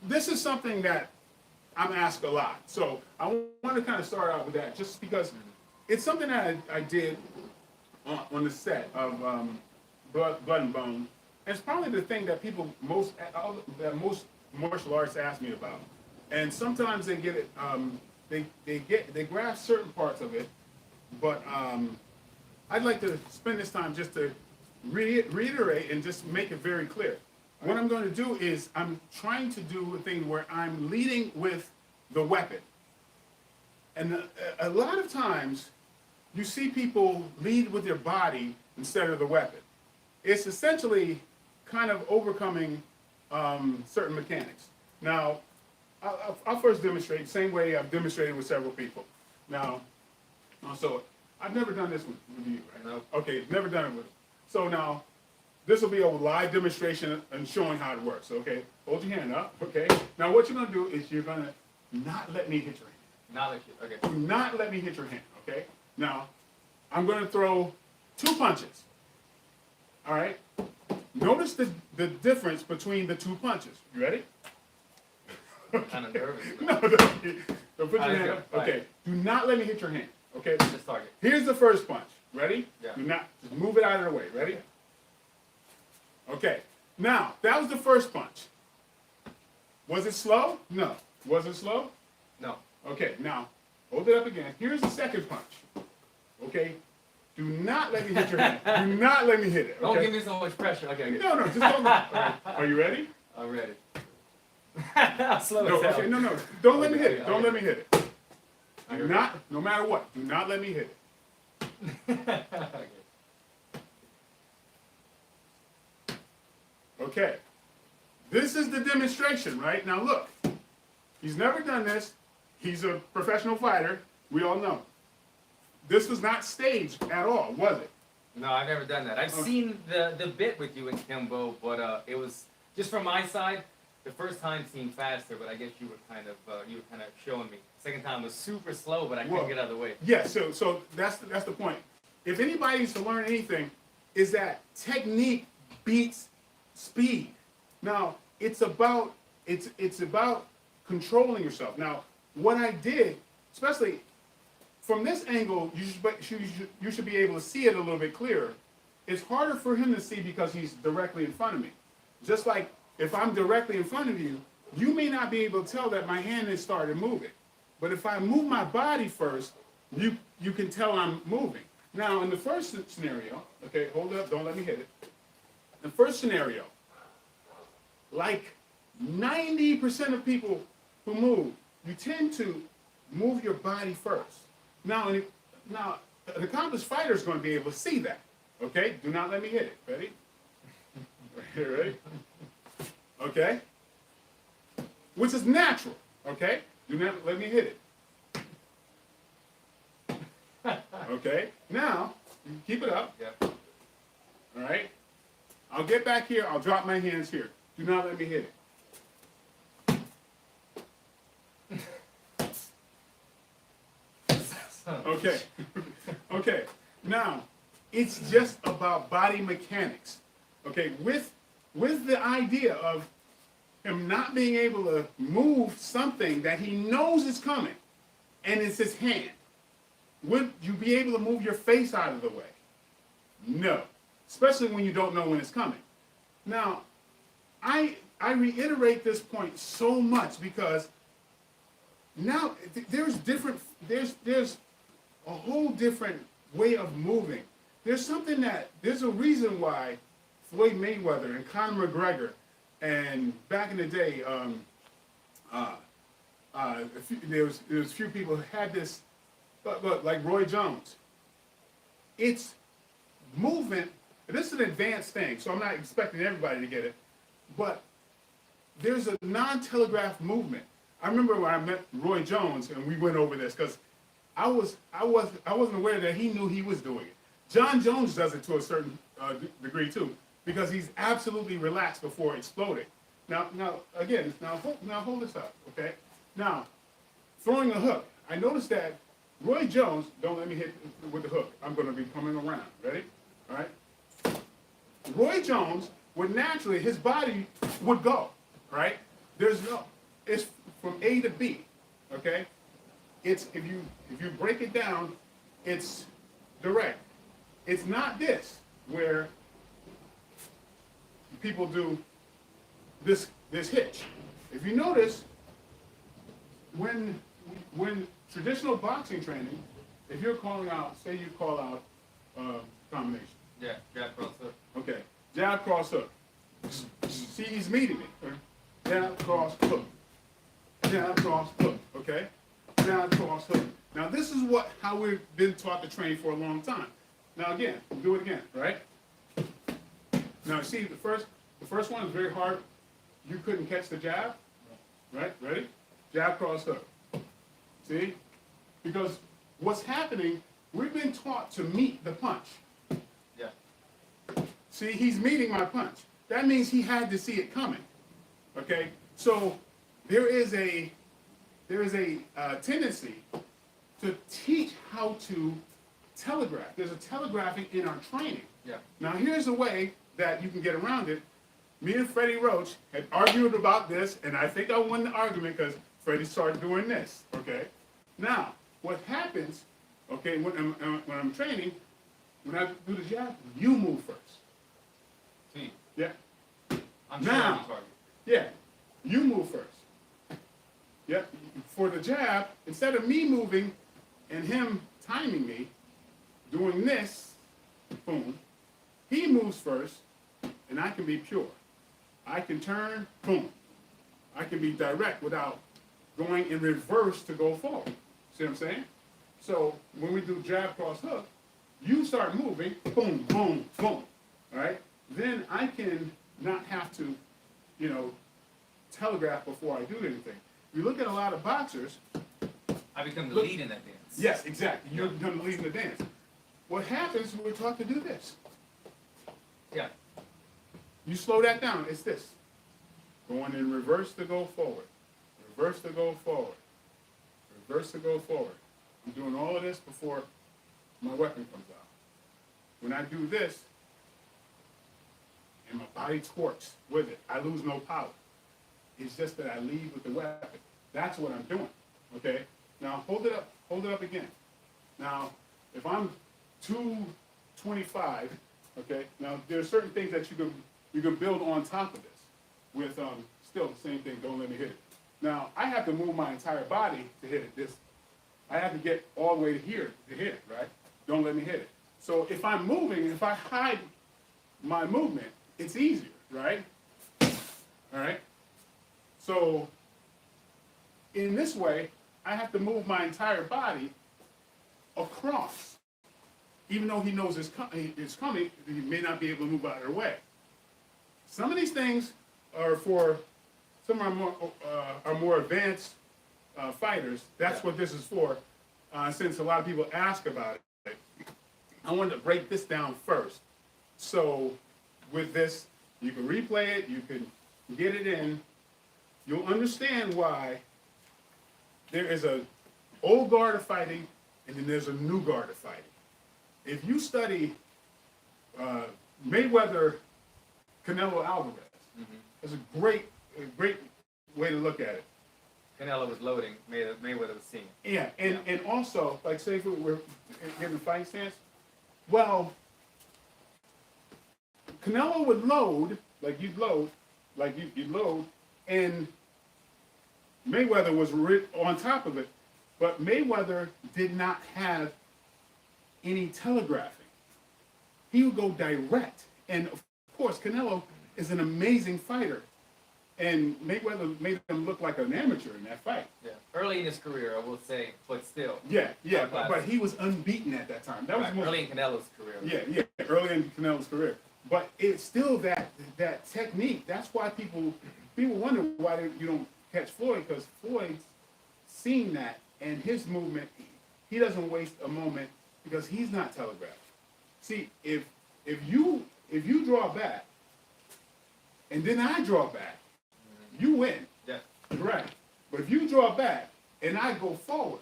this is something that I'm asked a lot. So I want to kind of start out with that, just because it's something that I did on the set of Blood and Bone. And it's probably the thing that people that most martial arts ask me about. And sometimes they get it, they grasp certain parts of it, but I'd like to spend this time just to reiterate and just make it very clear. What I'm going to do is I'm trying to do a thing where I'm leading with the weapon. And a lot of times you see people lead with their body instead of the weapon. It's essentially kind of overcoming certain mechanics. Now, I'll first demonstrate the same way I've demonstrated with several people. Now, so I've never done this with you, right? No. Okay, never done it with. So now, this will be a live demonstration and showing how it works, okay? Hold your hand up, okay? Now what you're gonna do is you're gonna not let me hit your hand. Not like you. Okay. Do not let me hit your hand, okay? Now, I'm gonna throw 2 punches, all right? Notice the difference between the 2 punches. You ready? Kind of nervous. No, don't put your hand up. Fine. Okay, do not let me hit your hand, okay? Just target. Here's the first punch. Ready? Yeah. Do not, just move it out of the way. Ready? Okay. Now, that was the first punch. Was it slow? No. Was it slow? No. Okay, now, hold it up again. Here's the second punch. Okay? Do not let me hit your hand. Do not let me hit it. Okay? Don't give me so much pressure. Okay. No, just don't. Right. Are you ready? I'm ready. I'll slow No, it down. okay, no. Don't let me hit it. Okay, Don't let me hit it. Okay. Do not, no matter what, do not let me hit it. Okay. Okay. This is the demonstration, right? Now look, he's never done this. He's a professional fighter. We all know. This was not staged at all, was it? No, I've never done that. I've seen the bit with you and Kimbo, but it was just from my side. The first time seemed faster, but I guess you were kind of showing me. Second time was super slow, but I couldn't get out of the way. Yeah. So that's the point. If anybody's to learn anything, is that technique beats speed. Now it's about controlling yourself. Now what I did, especially from this angle, you should be able to see it a little bit clearer. It's harder for him to see because he's directly in front of me. Just like if I'm directly in front of you, you may not be able to tell that my hand has started moving. But if I move my body first, you can tell I'm moving. Now, in the first scenario, okay, hold up, don't let me hit it. The first scenario, like 90% of people who move, you tend to move your body first. Now, an accomplished fighter is going to be able to see that. Okay, do not let me hit it. Ready? Ready? Okay? Which is natural. Okay? Do not let me hit it. Okay? Now, keep it up. Yep. All right? I'll get back here. I'll drop my hands here. Do not let me hit it. Okay. Okay. Now, it's just about body mechanics. Okay, with the idea of him not being able to move something that he knows is coming, and it's his hand. Would you be able to move your face out of the way? No, especially when you don't know when it's coming. Now, I reiterate this point so much because now there's a whole different way of moving. There's a reason why Floyd Mayweather and Conor McGregor, and back in the day, there was a few people who had this, but like Roy Jones. It's movement. This is an advanced thing, so I'm not expecting everybody to get it, but there's a non-telegraph movement. I remember when I met Roy Jones and we went over this because I wasn't aware that he knew he was doing it. John Jones does it to a certain degree too, because he's absolutely relaxed before exploding. Now hold this up, okay? Now, throwing a hook. I noticed that Roy Jones, don't let me hit with the hook. I'm going to be coming around. Ready? All right? Roy Jones would naturally, his body would go, right? it's from A to B. Okay, it's if you break it down, it's direct. It's not this where people do this hitch. If you notice, when traditional boxing training, if you're calling out, say you call out combination. Yeah, jab cross hook. Okay, jab cross hook. See, he's meeting me. Jab cross hook. Jab cross hook. Okay, jab cross hook. Now this is how we've been taught to train for a long time. Now again, do it again, right? Now see, the first one is very hard. You couldn't catch the jab, right? Ready? Jab cross hook. See? Because what's happening, we've been taught to meet the punch. Yeah. See, he's meeting my punch. That means he had to see it coming. Okay? So there is a tendency to teach how to telegraph. There's a telegraphing in our training. Yeah. Now here's a way that you can get around it. Me and Freddie Roach had argued about this, and I think I won the argument because Freddie started doing this. Okay. Now, what happens? Okay, when I'm training, when I do the jab, you move first. See. Yeah. I'm sure Now. I'm target. Yeah. You move first. Yeah. For the jab, instead of me moving and him timing me, doing this, boom, he moves first, and I can be pure. I can turn, boom. I can be direct without going in reverse to go forward. See what I'm saying? So when we do jab, cross, hook, you start moving, boom, boom, boom. All right? Then I can not have to, telegraph before I do anything. You look at a lot of boxers. I become the lead in that dance. Yes, exactly. You're going to lead in the dance. What happens when we're taught to do this? Yeah. You slow that down. It's this. Going in reverse to go forward. Reverse to go forward. Reverse to go forward. I'm doing all of this before my weapon comes out. When I do this, and my body torques with it, I lose no power. It's just that I lead with the weapon. That's what I'm doing. Okay? Now hold it up again. Now, if I'm 225, okay, now there are certain things that you can build on top of this with still the same thing, don't let me hit it. Now, I have to move my entire body to hit it. I have to get all the way to here to hit it, right? Don't let me hit it. So if I'm moving, if I hide my movement, it's easier, right? All right? So in this way, I have to move my entire body across. Even though he knows it's coming, he may not be able to move out of the way. Some of these things are for some are more advanced fighters. That's what this is for. Since a lot of people ask about it, I wanted to break this down first. So with this, you can replay it, you can get it in. You'll understand why there is an old guard of fighting and then there's a new guard of fighting. If you study Mayweather, Canelo Alvarez, it's a great way to look at it. Canelo was loading, Mayweather was seeing it. Yeah, and also, like say if we're getting a fighting stance, well, Canelo would load, you'd load, and Mayweather was on top of it, but Mayweather did not have any telegraphing. He would go direct. And of course, Canelo is an amazing fighter. And Mayweather made him look like an amateur in that fight. Yeah. Early in his career, I will say, but still. Yeah, but he was unbeaten at that time. That was early in Canelo's career. Yeah, early in Canelo's career. But it's still that technique. That's why people wonder why you don't catch Floyd, because Floyd's seen that, and his movement, he doesn't waste a moment because he's not telegraphed. See, if you draw back, and then I draw back, you win. Yeah. Right. But if you draw back and I go forward,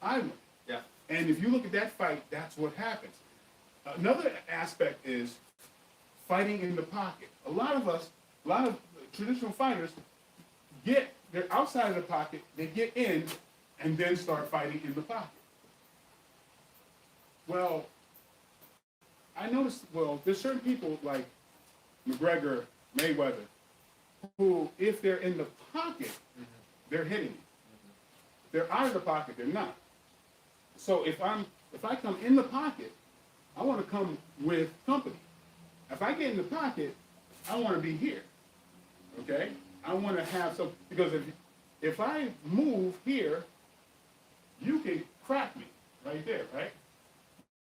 I win. Yeah. And if you look at that fight, that's what happens. Another aspect is fighting in the pocket. A lot of traditional fighters they're outside of the pocket, they get in, and then start fighting in the pocket. Well, I noticed, there's certain people like McGregor, Mayweather, who, if they're in the pocket, they're hitting you. If they're out of the pocket, they're not. So if I come in the pocket, I want to come with company. If I get in the pocket, I want to be here. Okay? I want to have some, because if I move here, you can crack me right there, right?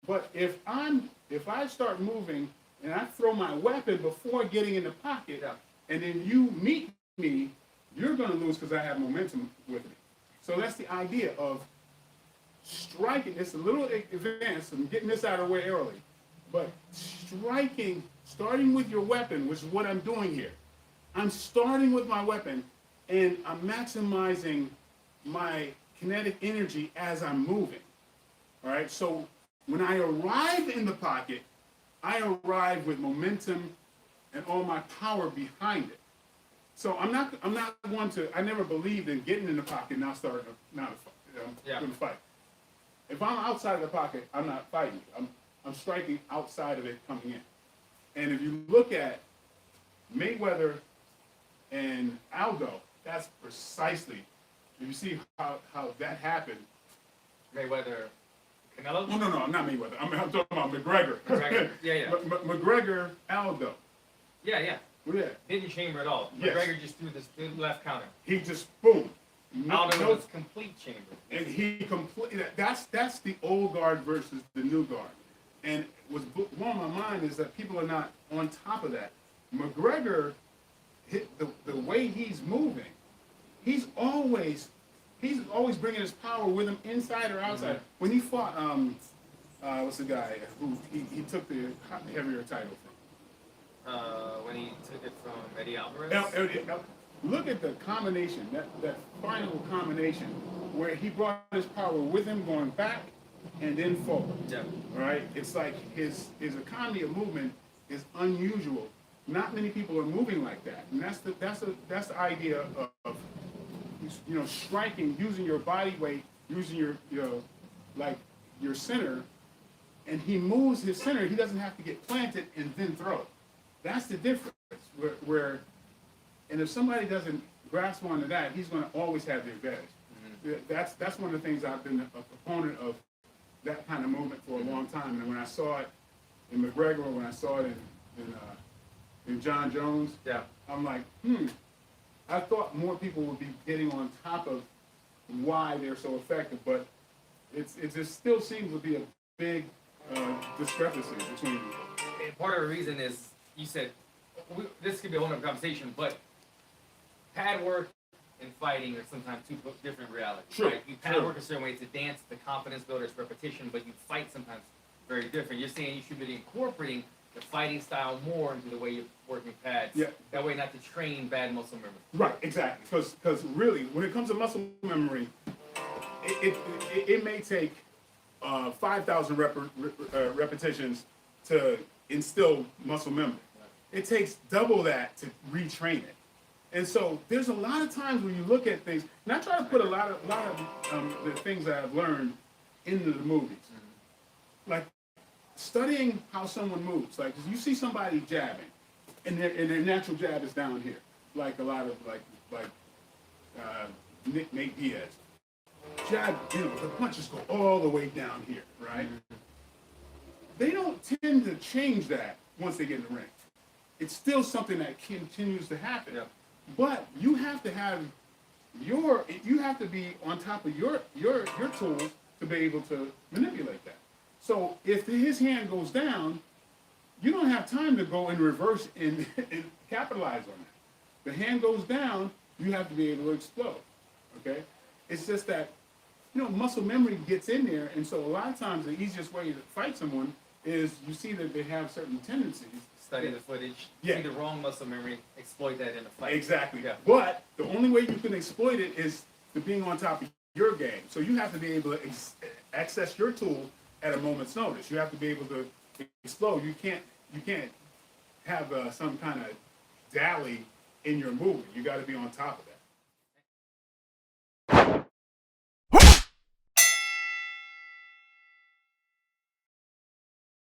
But if I start moving and I throw my weapon before getting in the pocket, and then you meet me, you're going to lose because I have momentum with me. So that's the idea of striking. It's a little advanced. I'm getting this out of the way early. But striking, starting with your weapon, which is what I'm doing here. I'm starting with my weapon, and I'm maximizing my kinetic energy as I'm moving. All right? So when I arrive in the pocket, I arrive with momentum and all my power behind it. So I'm not going to, I never believed in getting in the pocket and now starting to fight. If I'm outside of the pocket, I'm not fighting. I'm striking outside of it coming in. And if you look at Mayweather and Aldo, that's precisely, if you see how that happened. Mayweather, Canelo? Oh, no, not Mayweather. I'm talking about McGregor. McGregor. Yeah. McGregor, Aldo. Yeah. Yeah. Didn't chamber at all. Yes. McGregor just threw this left counter. He just, boom. Aldo was complete chamber. And he that's the old guard versus the new guard. And what's blowing my mind is that people are not on top of that. McGregor, the way he's moving, he's always bringing his power with him inside or outside. Mm-hmm. When he fought, what's the guy who he took the heavier title from? When he took it from Eddie Alvarez? Look at the combination, that final combination, where he brought his power with him going back and then forward. Yeah. All right? It's like his economy of movement is unusual. Not many people are moving like that. And that's the idea of striking, using your body weight, using your center, and he moves his center. He doesn't have to get planted and then throw it. That's the difference. And if somebody doesn't grasp onto that, he's going to always have the advantage. Mm-hmm. That's one of the things I've been a proponent of, that kind of movement for a long time. And when I saw it in McGregor, when I saw it in John Jones, I'm like, I thought more people would be getting on top of why they're so effective, but it just still seems to be a big discrepancy between them. And part of the reason is, you said, this could be a whole other conversation, but pad work and fighting are sometimes two different realities. True. Right? You pad work a certain way, it's a dance, it's a confidence builder, it's repetition, but you fight sometimes very different. You're saying you should be incorporating the fighting style more into the way you're working pads. Yeah. That way not to train bad muscle memory. Right, exactly. Because really, when it comes to muscle memory, it may take 5,000 repetitions to instill muscle memory. It takes double that to retrain it. And so there's a lot of times when you look at things, and I try to put a lot of the things that I've learned into the movies. Mm-hmm. Like studying how someone moves. Like you see somebody jabbing, and their natural jab is down here. Like a lot of Nate Diaz. Jab, the punches go all the way down here, right? Mm-hmm. They don't tend to change that once they get in the ring. It's still something that continues to happen. Yeah. But you have to have you have to be on top of your tools to be able to manipulate that. So if his hand goes down, you don't have time to go in reverse and capitalize on that. The hand goes down, you have to be able to explode. Okay? It's just that, muscle memory gets in there, and so a lot of times the easiest way to fight someone is you see that they have certain tendencies. Study the footage, see the wrong muscle memory, exploit that in a fight. Exactly. Yeah. But the only way you can exploit it is to being on top of your game. So you have to be able to access your tool at a moment's notice. You have to be able to explode. You can't have some kind of dally in your movement. You got to be on top of that.